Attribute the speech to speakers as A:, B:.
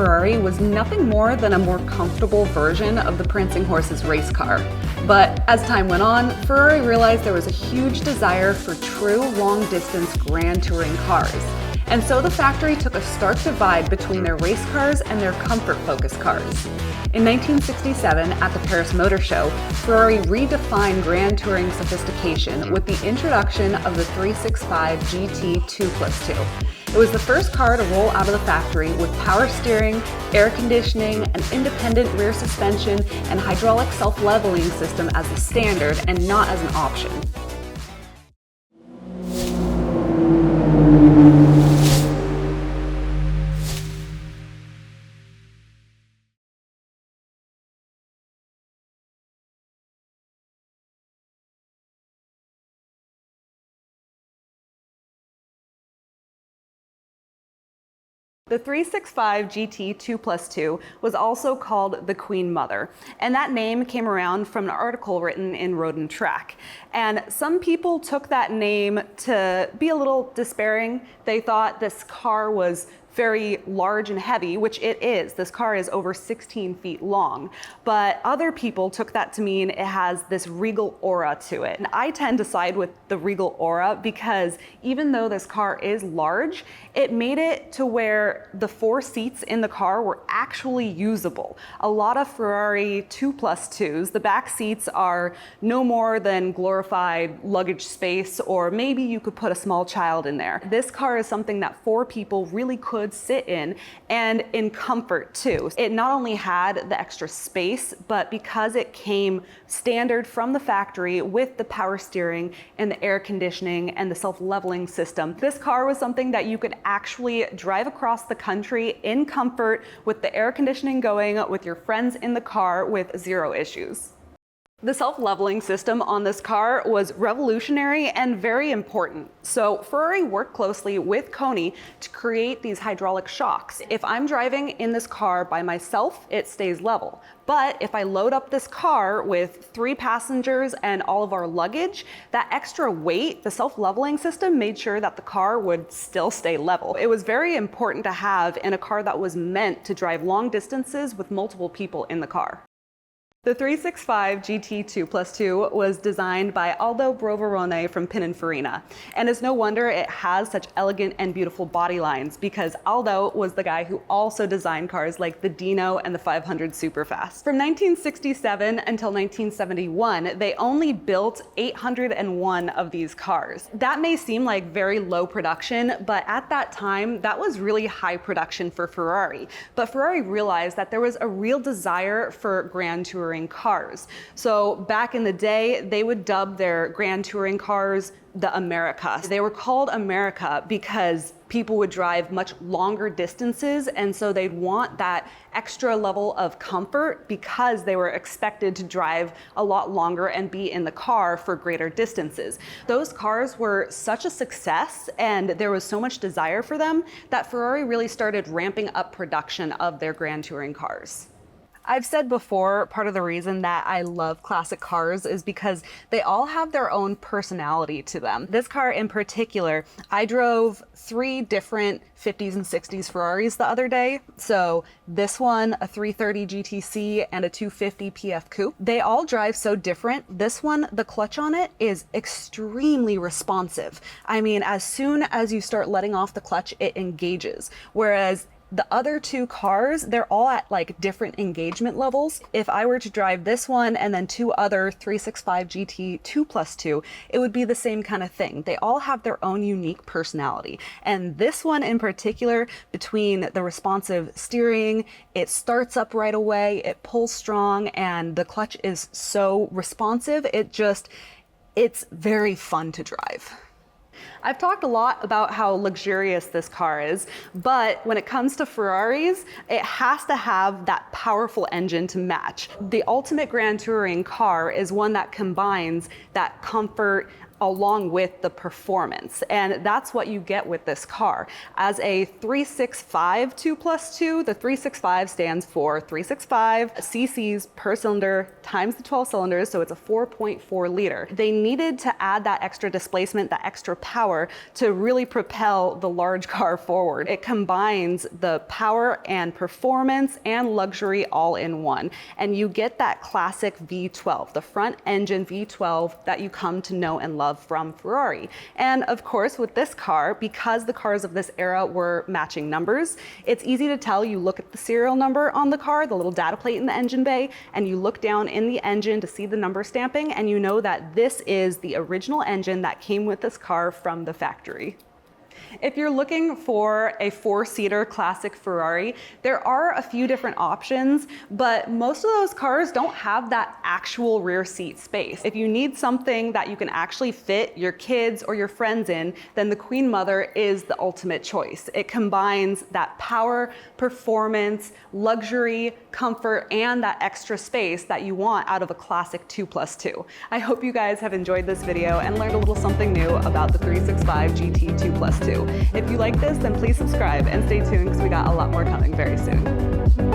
A: Ferrari was nothing more than a more comfortable version of the prancing horse's race car. But as time went on, Ferrari realized there was a huge desire for true long-distance grand touring cars. And so the factory took a stark divide between their race cars and their comfort-focused cars. In 1967, at the Paris Motor Show, Ferrari redefined grand touring sophistication with the introduction of the 365 GT 2+2. It was the first car to roll out of the factory with power steering, air conditioning, an independent rear suspension, and hydraulic self-leveling system as the standard and not as an option. The 365 GT 2+2 was also called the Queen Mother, and that name came around from an article written in Road & Track. And some people took that name to be a little despairing. They thought this car was very large and heavy, which it is. This car is over 16 feet long. But other people took that to mean it has this regal aura to it. And I tend to side with the regal aura because even though this car is large, it made it to where the 4 seats in the car were actually usable. A lot of Ferrari 2+2s, the back seats are no more than glorified luggage space, or maybe you could put a small child in there. This car is something that 4 people really could sit in, and in comfort too. It not only had the extra space, but because it came standard from the factory with the power steering and the air conditioning and the self-leveling system, this car was something that you could actually drive across the country in comfort with the air conditioning going, with your friends in the car with 0 issues. The self-leveling system on this car was revolutionary and very important. So Ferrari worked closely with Koni to create these hydraulic shocks. If I'm driving in this car by myself, it stays level. But if I load up this car with 3 passengers and all of our luggage, that extra weight, the self-leveling system made sure that the car would still stay level. It was very important to have in a car that was meant to drive long distances with multiple people in the car. The 365 GT 2+2 was designed by Aldo Broverone from Pininfarina, and it's no wonder it has such elegant and beautiful body lines because Aldo was the guy who also designed cars like the Dino and the 500 Superfast. From 1967 until 1971, they only built 801 of these cars. That may seem like very low production, but at that time, that was really high production for Ferrari. But Ferrari realized that there was a real desire for grand touring cars. So back in the day, they would dub their grand touring cars the America. They were called America because people would drive much longer distances, and so they'd want that extra level of comfort because they were expected to drive a lot longer and be in the car for greater distances. Those cars were such a success and there was so much desire for them that Ferrari really started ramping up production of their grand touring cars. I've said before, part of the reason that I love classic cars is because they all have their own personality to them. This car in particular, I drove 3 different 50s and 60s Ferraris the other day. So this one, a 330 GTC and a 250 PF Coupe. They all drive so different. This one, the clutch on it is extremely responsive. I mean, as soon as you start letting off the clutch, it engages. Whereas the other 2 cars, they're all at like different engagement levels. If I were to drive this one and then 2 other 365 GT 2+2, it would be the same kind of thing. They all have their own unique personality. And this one in particular, between the responsive steering, it starts up right away, it pulls strong, and the clutch is so responsive, it's very fun to drive. I've talked a lot about how luxurious this car is, but when it comes to Ferraris, it has to have that powerful engine to match. The ultimate grand touring car is one that combines that comfort, along with the performance. And that's what you get with this car. As a 365 2+2, the 365 stands for 365 cc's per cylinder times the 12 cylinders, so it's a 4.4 liter. They needed to add that extra displacement, that extra power to really propel the large car forward. It combines the power and performance and luxury all in one. And you get that classic V12, the front engine V12 that you come to know and love from Ferrari. And of course, with this car, because the cars of this era were matching numbers, it's easy to tell. You look at the serial number on the car, the little data plate in the engine bay, and you look down in the engine to see the number stamping, and you know that this is the original engine that came with this car from the factory. If you're looking for a 4-seater classic Ferrari, there are a few different options, but most of those cars don't have that actual rear seat space. If you need something that you can actually fit your kids or your friends in, then the Queen Mother is the ultimate choice. It combines that power, performance, luxury, comfort, and that extra space that you want out of a classic 2+2. I hope you guys have enjoyed this video and learned a little something new about the 365 GT 2+2. If you like this, then please subscribe and stay tuned because we got a lot more coming very soon.